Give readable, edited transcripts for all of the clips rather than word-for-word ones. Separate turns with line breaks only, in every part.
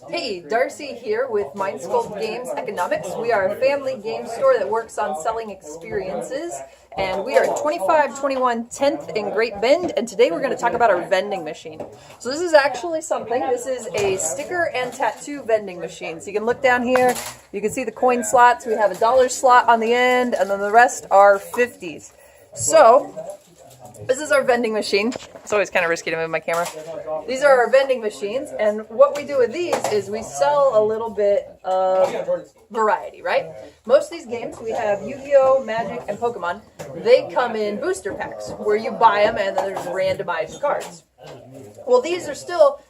Hey, Darcy here with Mind Sculpt Games Economics. We are a family game store that works on selling experiences, and we are at 2521 10th in Great Bend, and today we're going to talk about our vending machine. So this is actually something. This is a sticker and tattoo vending machine. So you can look down here, you can see the coin slots. We have a dollar slot on the end, and then the rest are 50s. So this is our vending machine. It's always kind of risky to move my camera. These are our vending machines, and what we do with these is we sell a little bit of variety, right? Most of these games, we have Yu-Gi-Oh, Magic, and Pokemon. They come in booster packs where you buy them and then there's randomized cards. Well, these are still,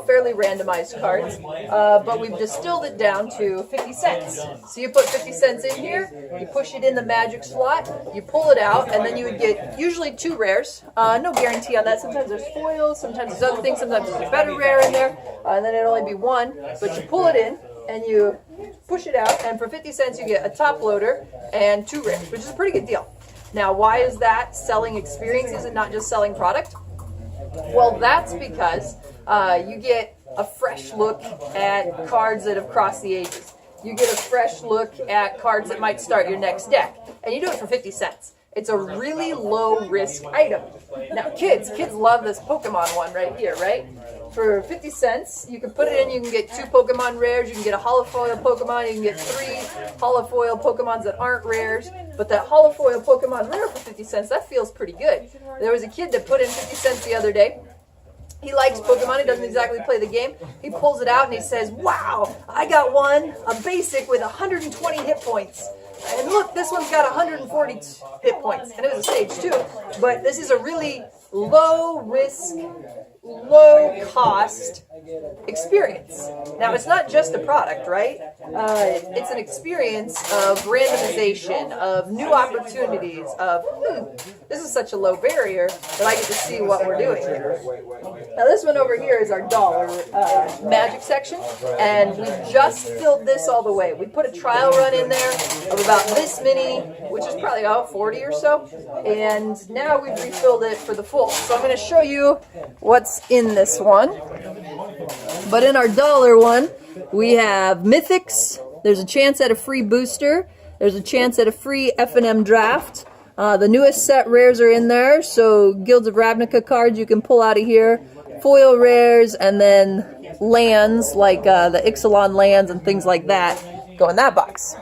fairly randomized cards, but we've distilled it down to 50 cents. So you put 50 cents in here, you push it in the magic slot, you pull it out, and then you would get usually 2 rares. No guarantee on that. Sometimes there's foils, sometimes there's other things, sometimes there's a better rare in there, and then it'll only be 1. But you pull it in, and you push it out, and for 50 cents you get a top loader and 2 rares, which is a pretty good deal. Now, why is that selling experiences and not just selling product? Well, that's because you get a fresh look at cards that have crossed the ages. You get a fresh look at cards that might start your next deck. And you do it for 50 cents. It's a really low-risk item. Now, kids love this Pokemon one right here, right? For 50 cents, you can put it in, you can get 2 Pokemon rares, you can get a holofoil Pokemon, you can get 3 holofoil Pokemons that aren't rares. But that holofoil Pokemon rare for 50 cents, that feels pretty good. There was a kid that put in 50 cents the other day. He likes Pokemon, he doesn't exactly play the game. He pulls it out and he says, wow, I got one, a basic with 120 hit points. And look, this one's got 140 hit points. And it was a stage 2. But this is a really low risk, low cost experience. Now, it's not just a product, right? It's an experience of randomization, of new opportunities, of, this is such a low barrier that I get to see what we're doing here. Now, this one over here is our dollar magic section, and we just filled this all the way. We put a trial run in there of about this many, which is probably about 40 or so, and now we've refilled it for the full. So I'm going to show you what's in this one. But in our dollar one, we have mythics. There's a chance at a free booster. There's a chance at a free F&M draft. The newest set rares are in there, so Guilds of Ravnica cards you can pull out of here. Foil rares, and then lands like the Ixalan lands and things like that go in that box.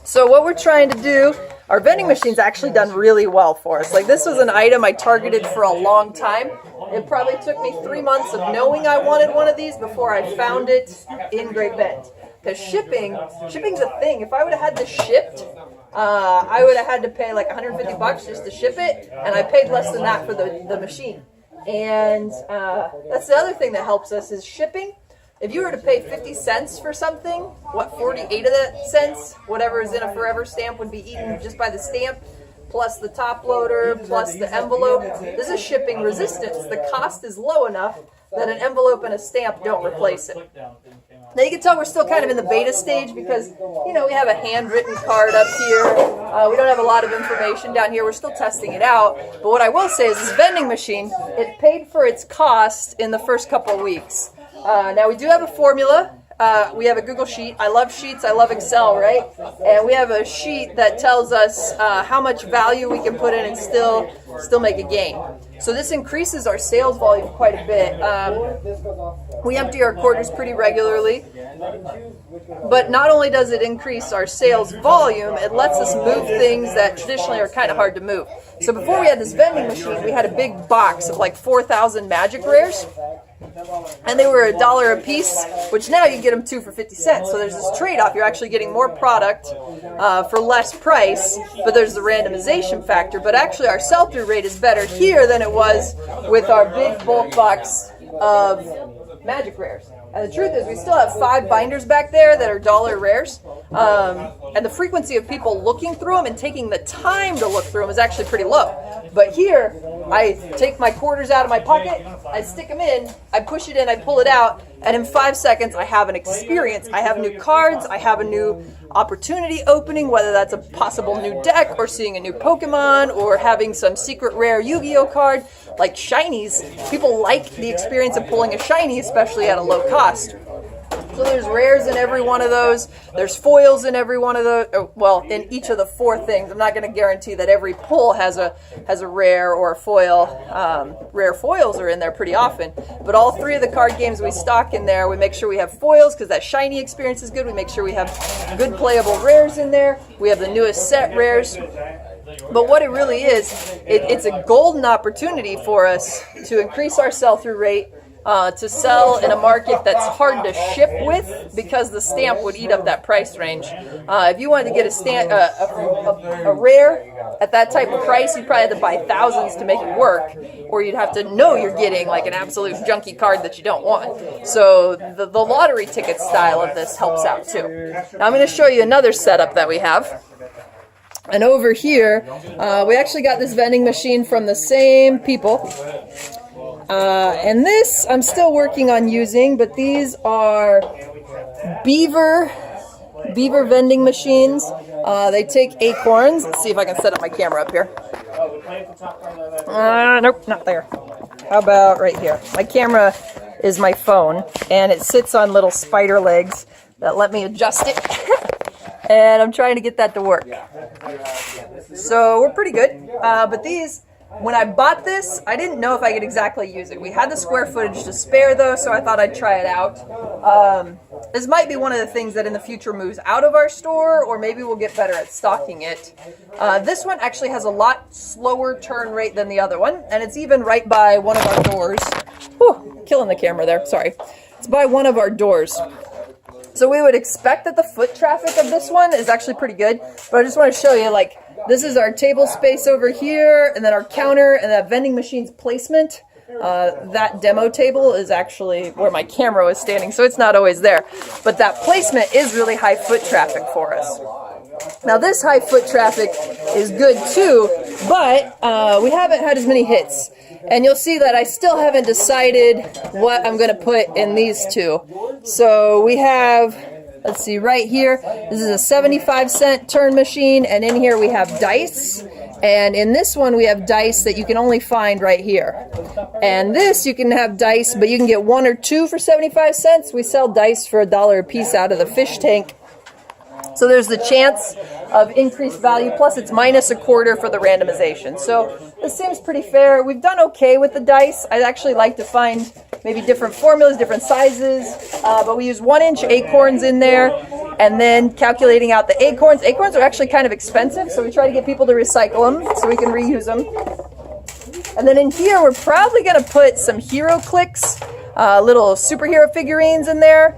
So what we're trying to do, our vending machine's actually done really well for us. Like, this was an item I targeted for a long time. It probably took me 3 months of knowing I wanted one of these before I found it in Great Bend. Because shipping's a thing. If I would have had this shipped, I would have had to pay like 150 bucks just to ship it, and I paid less than that for the machine. And that's the other thing that helps us is shipping. If you were to pay 50 cents for something, what, 48 of that cents, whatever is in a forever stamp would be eaten just by the stamp, plus the top loader, plus the envelope. This is shipping resistance. The cost is low enough that an envelope and a stamp don't replace it. Now you can tell we're still kind of in the beta stage because, we have a handwritten card up here. We don't have a lot of information down here. We're still testing it out. But what I will say is this vending machine, it paid for its cost in the first couple of weeks. Now we do have a formula. We have a Google sheet. I love sheets. I love Excel, right? And we have a sheet that tells us how much value we can put in and still make a gain. So this increases our sales volume quite a bit. We empty our quarters pretty regularly. But not only does it increase our sales volume, it lets us move things that traditionally are kind of hard to move. So before we had this vending machine, we had a big box of like 4,000 magic rares. And they were $1 a piece, which now you get them 2 for 50 cents. So there's this trade-off. You're actually getting more product for less price, but there's the randomization factor. But actually our sell-through rate is better here than it was with our big bulk box of magic rares. And the truth is we still have 5 binders back there that are dollar rares. And the frequency of people looking through them and taking the time to look through them is actually pretty low. But here, I take my quarters out of my pocket, I stick them in, I push it in, I pull it out, and in 5 seconds I have an experience. I have new cards, I have a new opportunity opening, whether that's a possible new deck or seeing a new Pokemon or having some secret rare Yu-Gi-Oh card. Like shinies, people like the experience of pulling a shiny, especially at a low cost. So there's rares in every one of those. There's foils in every one of those. Well, in each of the 4 things. I'm not going to guarantee that every pull has a rare or a foil. Rare foils are in there pretty often. But all 3 of the card games we stock in there, we make sure we have foils because that shiny experience is good. We make sure we have good playable rares in there. We have the newest set rares. But what it really is, it's a golden opportunity for us to increase our sell-through rate, to sell in a market that's hard to ship with because the stamp would eat up that price range. If you wanted to get a rare at that type of price, you'd probably have to buy thousands to make it work, or you'd have to know you're getting like an absolute junky card that you don't want. So the lottery ticket style of this helps out too. Now I'm going to show you another setup that we have. And over here, we actually got this vending machine from the same people. And this I'm still working on using, but these are beaver vending machines. They take acorns. Let's see if I can set up my camera up here. Nope, not there. How about right here? My camera is my phone, and it sits on little spider legs that let me adjust it. And I'm trying to get that to work. So we're pretty good. But these, when I bought this, I didn't know if I could exactly use it. We had the square footage to spare though, so I thought I'd try it out. This might be one of the things that in the future moves out of our store, or maybe we'll get better at stocking it. This one actually has a lot slower turn rate than the other one, and it's even right by one of our doors. Whew, killing the camera there, sorry. It's by one of our doors. So we would expect that the foot traffic of this one is actually pretty good, but I just want to show you, like, this is our table space over here, and then our counter, and that vending machine's placement. That demo table is actually where my camera was standing, so it's not always there. But that placement is really high foot traffic for us. Now this high foot traffic is good too, but we haven't had as many hits. And you'll see that I still haven't decided what I'm going to put in these two. So we have, let's see, right here, this is a 75-cent turn machine, and in here we have dice. And in this one we have dice that you can only find right here. And this you can have dice, but you can get 1 or 2 for 75 cents. We sell dice for $1 a piece out of the fish tank. So there's the chance of increased value, plus it's minus a quarter for the randomization. So this seems pretty fair. We've done okay with the dice. I'd actually like to find maybe different formulas, different sizes, but we use 1-inch acorns in there, and then calculating out the acorns. Acorns are actually kind of expensive, so we try to get people to recycle them so we can reuse them. And then in here, we're probably going to put some hero clicks, little superhero figurines in there.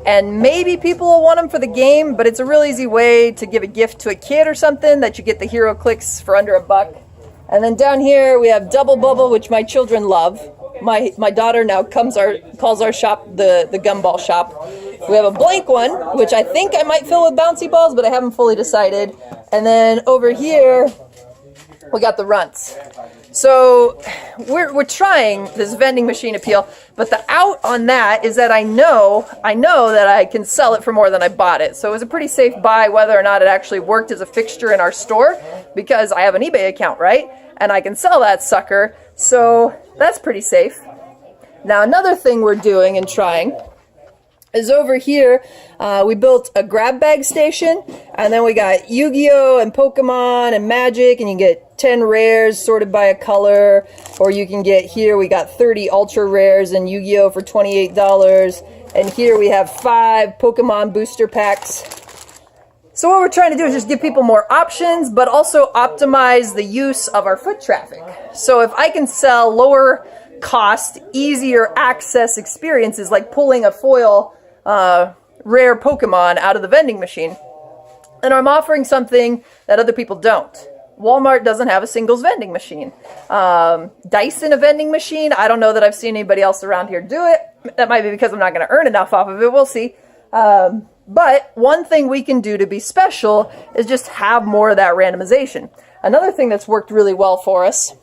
And maybe people will want them for the game, but it's a real easy way to give a gift to a kid or something that you get the hero clicks for under $1. And then down here we have Double Bubble, which my children love. My daughter now calls our shop the gumball shop. We have a blank one, which I think I might fill with bouncy balls, but I haven't fully decided. And then over here we got the runts. So we're trying this vending machine appeal, but the out on that is that I know that I can sell it for more than I bought it. So it was a pretty safe buy whether or not it actually worked as a fixture in our store, because I have an eBay account, right? And I can sell that sucker. So that's pretty safe. Now another thing we're doing and trying is over here, we built a grab bag station, and then we got Yu-Gi-Oh! And Pokemon and Magic, and you get 10 rares sorted by a color, or you can get here, we got 30 ultra rares and Yu-Gi-Oh! For $28, and here we have 5 Pokemon booster packs. So what we're trying to do is just give people more options, but also optimize the use of our foot traffic. So if I can sell lower cost, easier access experiences like pulling a foil rare Pokemon out of the vending machine, and I'm offering something that other people don't. Walmart doesn't have a singles vending machine. Dice in a vending machine, I don't know that I've seen anybody else around here do it. That might be because I'm not going to earn enough off of it. We'll see. But one thing we can do to be special is just have more of that randomization. Another thing that's worked really well for us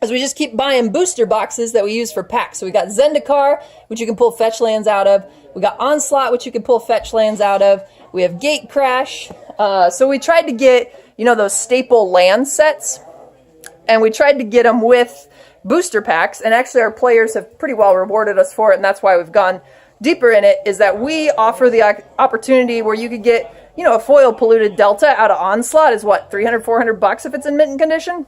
as we just keep buying booster boxes that we use for packs. So we got Zendikar, which you can pull fetch lands out of. We got Onslaught, which you can pull fetch lands out of. We have Gate Crash. So we tried to get, you know, those staple land sets, and we tried to get them with booster packs, and actually our players have pretty well rewarded us for it, and that's why we've gone deeper in it, is that we offer the opportunity where you could get, you know, a foil polluted Delta out of Onslaught is what, 300, 400 bucks if it's in mint condition?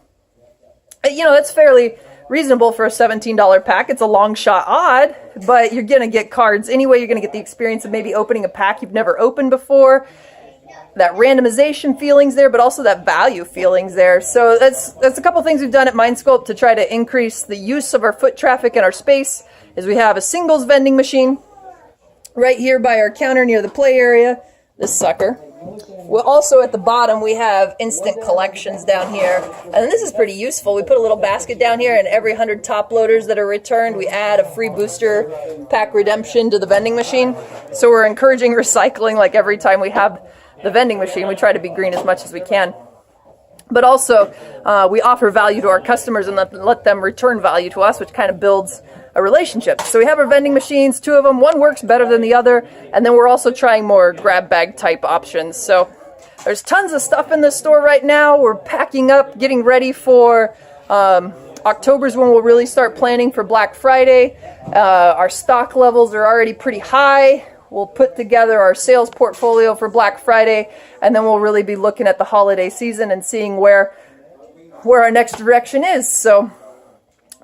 You know, that's fairly reasonable for a $17 pack. It's a long shot odd, but you're going to get cards anyway. You're going to get the experience of maybe opening a pack you've never opened before. That randomization feelings there, but also that value feelings there. So that's a couple things we've done at Mind Sculpt to try to increase the use of our foot traffic in our space. Is we have a singles vending machine right here by our counter near the play area. This sucker. Well, also at the bottom we have instant collections down here, and this is pretty useful. We put a little basket down here, and every 100 top loaders that are returned, we add a free booster pack redemption to the vending machine. So we're encouraging recycling. Like every time we have the vending machine, we try to be green as much as we can. But also, we offer value to our customers and let them return value to us, which kind of builds a relationship. So we have our vending machines, 2 of them. One works better than the other, and then we're also trying more grab bag type options. So there's tons of stuff in the store right now. We're packing up, getting ready for October's when we'll really start planning for Black Friday. Our stock levels are already pretty high. We'll put together our sales portfolio for Black Friday, and then we'll really be looking at the holiday season and seeing where our next direction is. So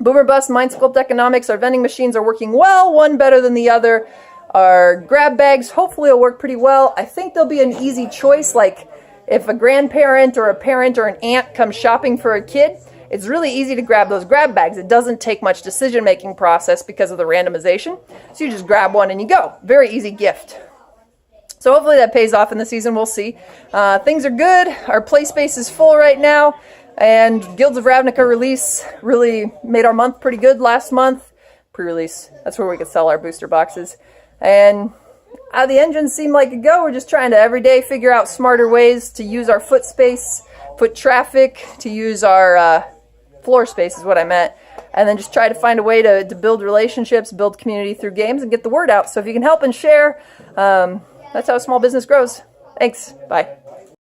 Boomer Bust, Mind Sculpt Economics, our vending machines are working well, one better than the other. Our grab bags hopefully will work pretty well. I think they'll be an easy choice, like if a grandparent or a parent or an aunt comes shopping for a kid, it's really easy to grab those grab bags. It doesn't take much decision-making process because of the randomization. So you just grab one and you go. Very easy gift. So hopefully that pays off in the season. We'll see. Things are good. Our play space is full right now. And Guilds of Ravnica release really made our month pretty good last month. Pre-release. That's where we could sell our booster boxes. And the engines seem like a go. We're just trying to every day figure out smarter ways to use our foot space, foot traffic, to use our floor space is what I meant. And then just try to find a way to build relationships, build community through games, and get the word out. So if you can help and share, that's how small business grows. Thanks. Bye.